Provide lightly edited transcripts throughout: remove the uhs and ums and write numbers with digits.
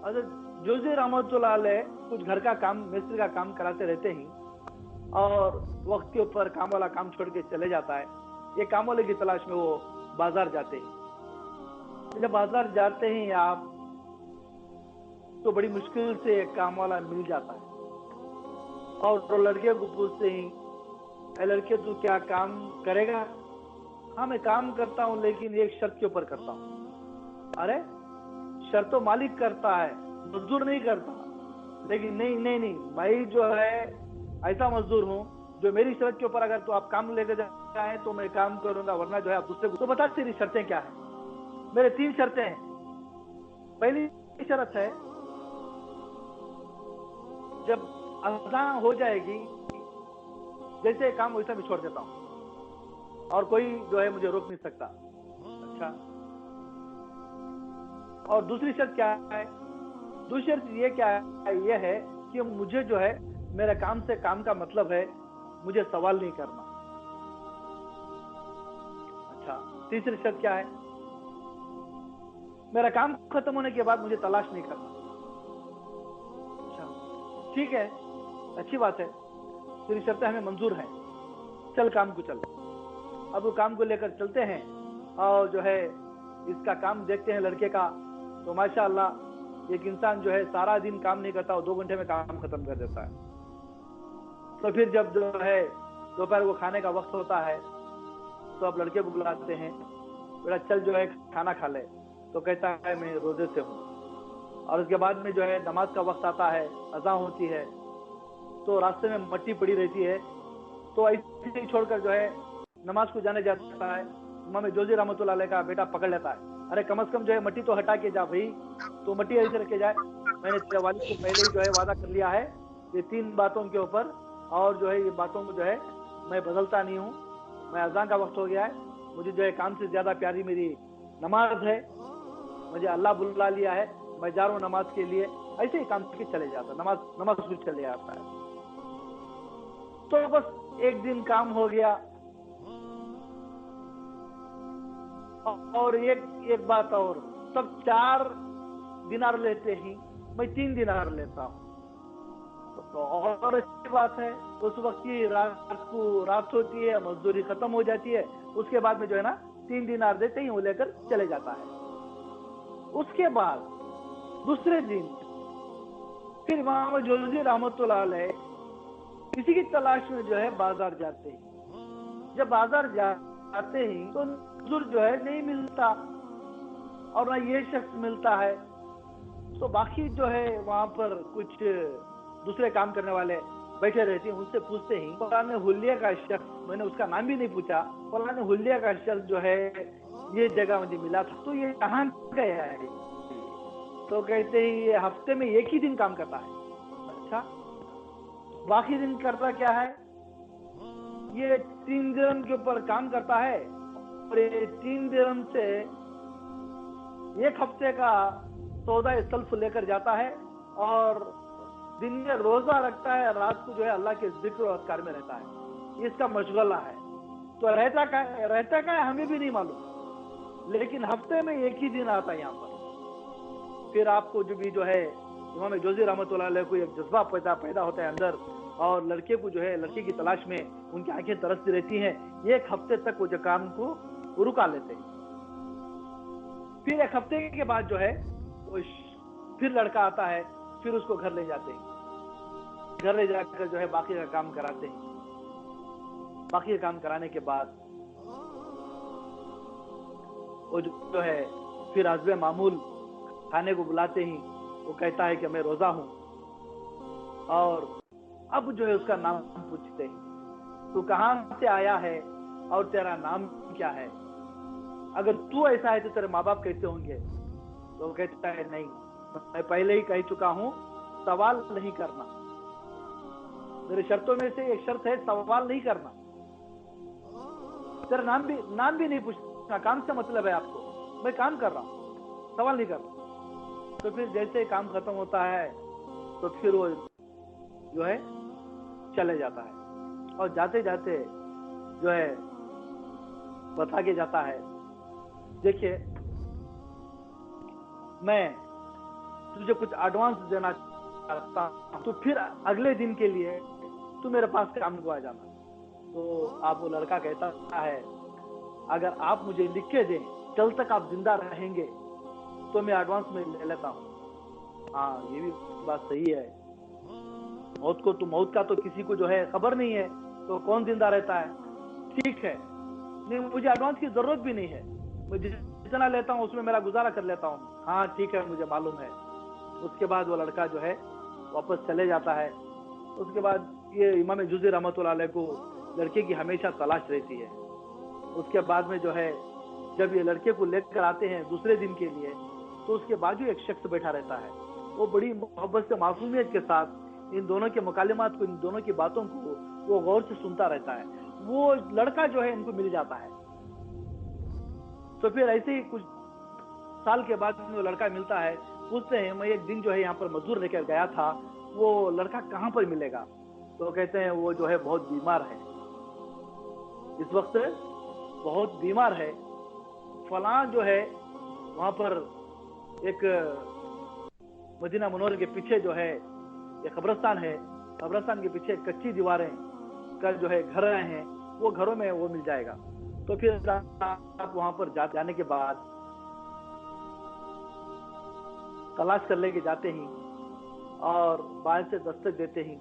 حضرت जोशी रहमतुल्लाह अलैह कुछ घर का काम, मिस्त्री का काम कराते रहते ही और वक्त के ऊपर काम वाला काम छोड़ के चले जाता है। ये काम वाले की तलाश में वो बाजार जाते हैं। जब बाजार जाते हैं आप तो बड़ी मुश्किल से एक काम वाला मिल जाता है और तो लड़के को पूछते ही, लड़के तू क्या काम करेगा? हाँ मैं काम करता हूँ लेकिन एक शर्त के ऊपर करता हूँ। अरे शर्त तो मालिक करता है, मजदूर नहीं करता। लेकिन नहीं नहीं नहीं, मैं जो है ऐसा मजदूर हूँ जो मेरी शर्त के ऊपर अगर तो आप काम लेकर जाए तो मैं काम करूंगा, वरना जो है आप दूसरे को। तो बता तेरी शर्तें क्या है? मेरे 3 शर्तें हैं। पहली शर्त है जब अज़ान हो जाएगी जैसे काम वैसा मैं छोड़ देता हूँ और कोई जो है मुझे रोक नहीं सकता। अच्छा, और दूसरी शर्त क्या है? दूसरी शर्त ये क्या है? ये है कि मुझे जो है मेरे काम से, काम का मतलब है मुझे सवाल नहीं करना। अच्छा, तीसरी शर्त क्या है? मेरा काम खत्म होने के बाद मुझे तलाश नहीं करना। अच्छा ठीक है, अच्छी बात है, तेरी शर्तें हमें मंजूर हैं, चल काम को चल। अब वो काम को लेकर चलते हैं और जो है इसका काम देखते हैं लड़के का, तो माशाअल्लाह एक इंसान जो है सारा दिन काम नहीं करता और 2 घंटे में काम खत्म कर देता है। तो फिर जब जो है दोपहर को खाने का वक्त होता है तो अब लड़के को बुलाते हैं, बेटा चल जो है खाना खा ले। तो कहता है मैं रोजे से हूँ। और उसके बाद में जो है नमाज का वक्त आता है, अज़ान होती है, तो रास्ते में मट्टी पड़ी रहती है, तो ऐसे ही छोड़कर जो है नमाज को जाने जाता है। इमाम जोशी रहमतुल्लाह अलैह का बेटा पकड़ लेता है, अरे कम से कम जो है मट्टी तो हटा के जा भाई, तो मट्टी ऐसे रख के जाए। मैंने तेरे वालिद को पहले ही जो है वादा कर लिया है ये 3 बातों के ऊपर, और जो है ये बातों को जो है मैं बदलता नहीं हूँ। मैं अज़ान का वक्त हो गया है, मुझे जो है काम से ज्यादा प्यारी मेरी नमाज है, मुझे अल्लाह बुला लिया है, मैं जा रहा हूँ नमाज के लिए। ऐसे ही काम करके चले जाता, नमाज भी चले जाता है। तो बस एक दिन काम हो गया और एक बात और, सब 4 दिनार लेते ही मैं 3 दिनार लेता हूँ, तो और अच्छी बात है। उस वक्त की रात होती है, मजदूरी खत्म हो जाती है, उसके बाद में जो है ना 3 दिनार देते ही वो लेकर चले जाता है। उसके बाद दूसरे दिन फिर इमाम जोशी रहमतुल्लाह अलैह किसी की तलाश में जो है बाजार जाते हैं। जब बाजार जाते ही तो मजदूर जो है नहीं मिलता और ना ये शख्स मिलता है, तो बाकी जो है वहां पर कुछ दूसरे काम करने वाले बैठे रहते हैं, उनसे पूछते ही फलाने हुलिया का शख्स, मैंने उसका नाम भी नहीं पूछा, फलाने हुलिया का शख्स जो है ये जगह मुझे मिला था, तो ये कहाँ गया है? तो कहते ही ये हफ्ते में एक ही दिन काम करता है। अच्छा, बाकी दिन करता क्या है? ये 3 दिरहम के ऊपर काम करता है और ये 3 दिरहम से एक हफ्ते का सौदा सल्फ लेकर जाता है और दिन में रोजा रखता है, रात को जो है अल्लाह के जिक्र और अज़कार में रहता है। इसका मशगला है। तो रहता का है हमें भी नहीं मालूम, लेकिन हफ्ते में एक ही दिन आता है यहाँ पर। फिर आपको जो है इमाम जोशी रहमतुल्लाह अलैह को एक जज्बा पैदा होता है अंदर, और लड़के को जो है लड़के की तलाश में उनकी आंखें तरसती रहती हैं। एक हफ्ते तक वो जो काम को रुका लेते हैं। फिर एक हफ्ते के बाद जो है वो फिर लड़का आता है, फिर उसको घर ले जाते हैं। घर ले जाकर जो है बाकी का काम कराते हैं। बाकी का काम कराने के बाद वो जो है फिर हस्बे मामूल खाने को बुलाते ही वो कहता है कि मैं रोजा हूं, और अब जो है उसका नाम पूछते हैं, तू कहां से आया है और तेरा नाम क्या है? अगर तू ऐसा है तो तेरे माँ बाप कैसे होंगे? तो वो कहता है नहीं, मैं पहले ही कह चुका हूं सवाल नहीं करना। मेरे शर्तों में से एक शर्त है सवाल नहीं करना। तेरा नाम भी नहीं पूछना, काम से मतलब है आपको, मैं काम कर रहा हूं, सवाल नहीं करना। तो फिर जैसे काम खत्म होता है तो फिर वो जो है चले जाता है, और जाते जाते जो है बता के जाता है, देखिए मैं तुझे कुछ एडवांस देना चाहता हूँ, तो फिर अगले दिन के लिए तू मेरे पास काम को आ जाना। तो आप वो लड़का कहता है, अगर आप मुझे लिख के दें कल तक आप जिंदा रहेंगे तो मैं एडवांस में ले लेता हूँ। हाँ, ये भी बात सही है। मौत का तो किसी को जो है खबर नहीं है, तो कौन जिंदा रहता है। ठीक है, नहीं मुझे एडवांस की जरूरत भी नहीं है, मैं जितना लेता हूँ उसमें मेरा गुजारा कर लेता हूँ। हाँ ठीक है, मुझे मालूम है। उसके बाद वो लड़का जो है वापस चले जाता है। उसके बाद ये इमाम जुज़ी रहमतुल्लाह अलैह को लड़के की हमेशा तलाश रहती है। उसके बाद में जो है जब ये लड़के को लेकर आते हैं दूसरे दिन के लिए, तो उसके बाजू एक शख्स बैठा रहता है। वो बड़ी मोहब्बत से मासूमियत के साथ इन दोनों के मुकालिमात को, इन दोनों की बातों को वो गौर से सुनता रहता है। वो लड़का जो है इनको मिल जाता है। तो फिर ऐसे ही कुछ साल के बाद वो लड़का मिलता है। पूछते हैं, मैं एक दिन जो है यहाँ पर मजदूर लेकर गया था, वो लड़का कहाँ पर मिलेगा? तो कहते हैं वो जो है बहुत बीमार है, इस वक्त बहुत बीमार है। फलां जो है वहां पर एक मदीना मुनव्वरा के पीछे जो है एक कब्रिस्तान है, कब्रिस्तान के पीछे कच्ची दीवारें का जो है घर हैं, वो घरों में वो मिल जाएगा। तो फिर आप वहां पर जाने के बाद तलाश कर लेके जाते ही और बाहर से दस्तक देते ही,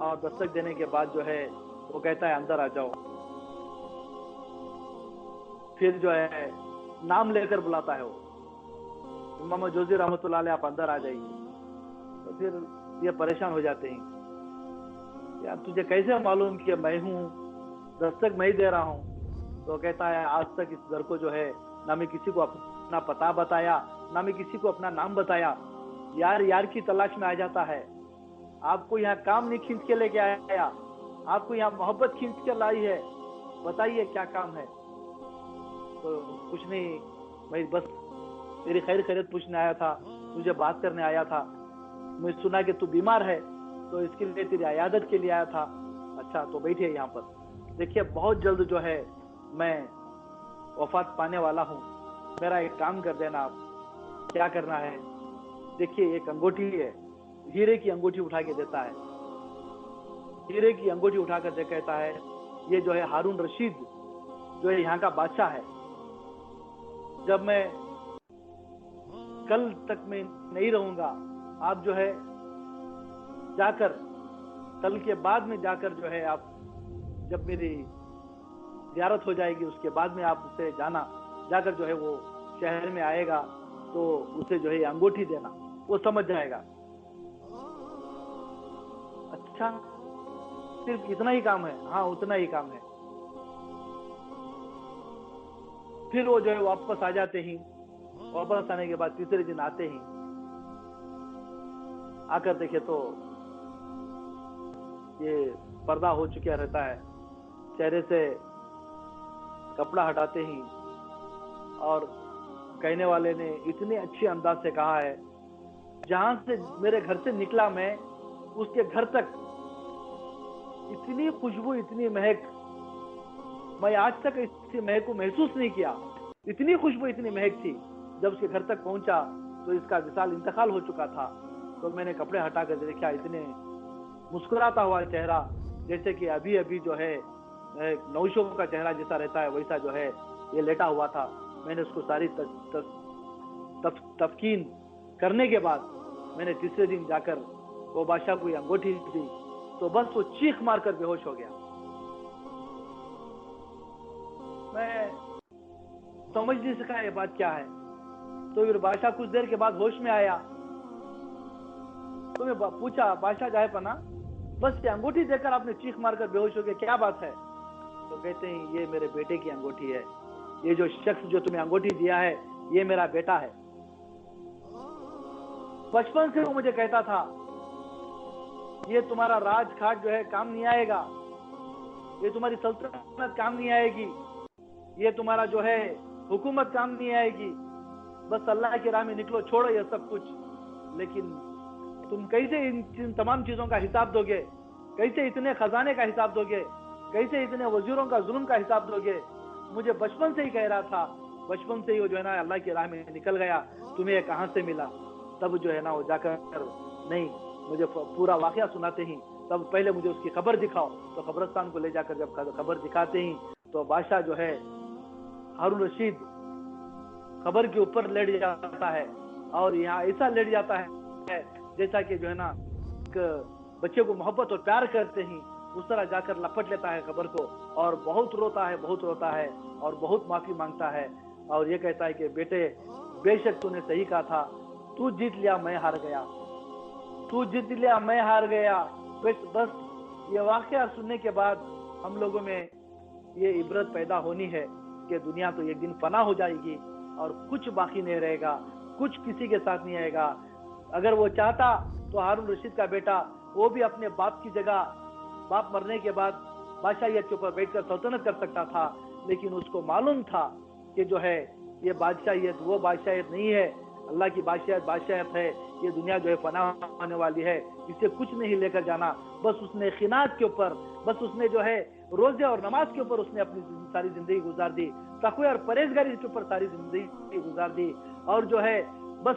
और दस्तक देने के बाद जो है वो कहता है अंदर आ जाओ। फिर जो है नाम लेकर बुलाता है वो, इमाम जुज़ी रहमतुल्लाह अलैह आप अंदर आ जाइए। तो फिर ये परेशान हो जाते हैं, यार तुझे कैसे मालूम कि मैं हूँ, दस्तक मैं ही दे रहा हूँ? तो कहता है आज तक इस घर को जो है ना मैं किसी को अपना पता बताया, ना मैं किसी को अपना नाम बताया। यार की तलाश में आ जाता है। आपको यहाँ काम नहीं खींच के लेके आया, आपको यहाँ मोहब्बत खींच के लाई है, बताइए क्या काम है? तो कुछ नहीं, मैं बस तेरी खैर खैरियत पूछने आया था, तुझे बात करने आया था। मैं सुना कि तू बीमार है, तो इसके लिए तेरी इयादत के लिए आया था। अच्छा तो बैठिए यहाँ पर, देखिए बहुत जल्द जो है मैं वफात पाने वाला हूँ, मेरा एक काम कर देना आप। क्या करना है? देखिए एक अंगूठी है, हीरे की अंगूठी उठा के देता है। हीरे की अंगूठी उठाकर दे कहता है, ये जो है हारून रशीद जो है यहाँ का बादशाह है। जब मैं कल तक मैं नहीं रहूंगा, आप जो है जाकर कल के बाद में जाकर जो है आप, जब मेरी ज़ियारत हो जाएगी उसके बाद में आप उसे जाना, जाकर जो है वो शहर में आएगा तो उसे जो है अंगूठी देना, वो समझ जाएगा। अच्छा सिर्फ इतना ही काम है? हाँ उतना ही काम है। फिर वो जो है वापस आ जाते ही, वापस आने के बाद तीसरे दिन आते ही आकर देखे तो ये पर्दा हो चुका रहता है। चेहरे से कपड़ा हटाते ही और कहने वाले ने इतने अच्छे अंदाज से कहा है, जहां से मेरे घर से निकला मैं उसके घर तक इतनी खुशबू, इतनी महक, मैं आज तक इस महक को महसूस नहीं किया। इतनी खुशबू, इतनी महक थी। जब उसके घर तक पहुंचा तो इसका विशाल इंतकाल हो चुका था। तो मैंने कपड़े हटाकर देखा, इतने मुस्कुराता हुआ चेहरा, जैसे कि अभी अभी जो है नौशों का चेहरा जैसा रहता है वैसा जो है ये लेटा हुआ था। मैंने उसको सारी तफकीन करने के बाद मैंने तीसरे दिन जाकर वो बादशाह को अंगूठी दी, तो बस वो चीख मारकर बेहोश हो गया। मैं समझ नहीं सका ये बात क्या है। तो फिर बादशाह कुछ देर के बाद होश में आया, तो मैं पूछा, बादशाह जाए पना, बस ये अंगूठी देकर आपने चीख मारकर बेहोश हो गया, क्या बात है? तो कहते हैं ये मेरे बेटे की अंगूठी है, ये जो शख्स जो तुम्हें अंगूठी दिया है ये मेरा बेटा है। बचपन से वो मुझे कहता था ये तुम्हारा राजखाट जो है काम नहीं आएगा, ये तुम्हारी सल्तनत काम नहीं आएगी, ये तुम्हारा जो है हुकूमत काम नहीं आएगी, बस अल्लाह की राह में निकलो, छोड़ो ये सब कुछ। लेकिन तुम कैसे इन तमाम चीजों का हिसाब दोगे? कैसे इतने खजाने का हिसाब दोगे? कैसे इतने वजीरों का जुल्म का हिसाब दोगे? मुझे बचपन से ही कह रहा था, बचपन से ही वो जो है ना अल्लाह की राह में निकल गया, तुम्हें कहां से मिला? تب جو ہے نا وہ جا کر نہیں مجھے پورا واقعہ سناتے ہی تب پہلے مجھے اس کی قبر دکھاؤ. تو قبرستان کو لے جا کر جب قبر دکھاتے ہی تو بادشاہ جو ہے ہارون رشید قبر کے اوپر لیٹ جاتا ہے اور یہاں ایسا لیٹ جاتا ہے جیسا کہ جو ہے نا ایک بچے کو محبت اور پیار کرتے ہی اس طرح جا کر لپٹ لیتا ہے قبر کو اور بہت روتا ہے اور بہت معافی مانگتا ہے اور یہ کہتا ہے کہ بیٹے بے شک تو نے صحیح کہا تھا, تو جیت لیا میں ہار گیا, تو جیت لیا میں ہار گیا. بس یہ واقعہ سننے کے بعد ہم لوگوں میں یہ عبرت پیدا ہونی ہے کہ دنیا تو ایک دن فنا ہو جائے گی اور کچھ باقی نہیں رہے گا, کچھ کسی کے ساتھ نہیں آئے گا. اگر وہ چاہتا تو ہارون رشید کا بیٹا وہ بھی اپنے باپ کی جگہ باپ مرنے کے بعد بادشاہیت کے اوپر بیٹھ کر سلطنت کر سکتا تھا, لیکن اس کو معلوم تھا کہ جو ہے یہ بادشاہیت وہ بادشاہیت نہیں ہے, اللہ کی بادشاہیت ہے. یہ دنیا جو ہے فنا ہونے والی ہے, اسے کچھ نہیں لے کر جانا. بس اس نے قناعت کے اوپر, بس اس نے جو ہے روزے اور نماز کے اوپر اس نے اپنی ساری زندگی گزار دی, تقوی اور پرہیزگاری کے اوپر ساری زندگی گزار دی اور جو ہے بس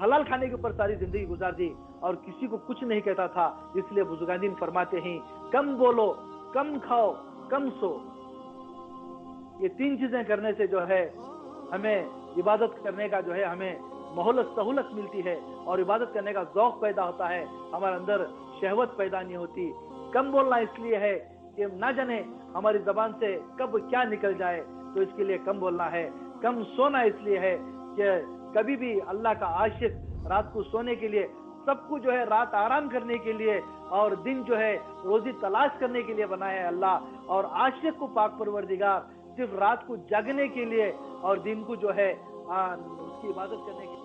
حلال کھانے کے اوپر ساری زندگی گزار دی اور کسی کو کچھ نہیں کہتا تھا. اس لیے بزرگان دین فرماتے ہیں کم بولو, کم کھاؤ, کم سو. یہ تین چیزیں کرنے سے جو ہے ہمیں عبادت کرنے کا جو ہے ہمیں مہلت سہولت ملتی ہے اور عبادت کرنے کا ذوق پیدا ہوتا ہے, ہمارے اندر شہوت پیدا نہیں ہوتی. کم بولنا اس لیے ہے کہ نہ جانے ہماری زبان سے کب کیا نکل جائے, تو اس کے لیے کم بولنا ہے. کم سونا اس لیے ہے کہ کبھی بھی اللہ کا عاشق رات کو سونے کے لیے, سب کو جو ہے رات آرام کرنے کے لیے اور دن جو ہے روزی تلاش کرنے کے لیے بنایا ہے اللہ, اور عاشق کو پاک پروردگار صرف رات کو جاگنے کے لیے اور دن کو جو ہے اس کی عبادت کرنے کے لیے.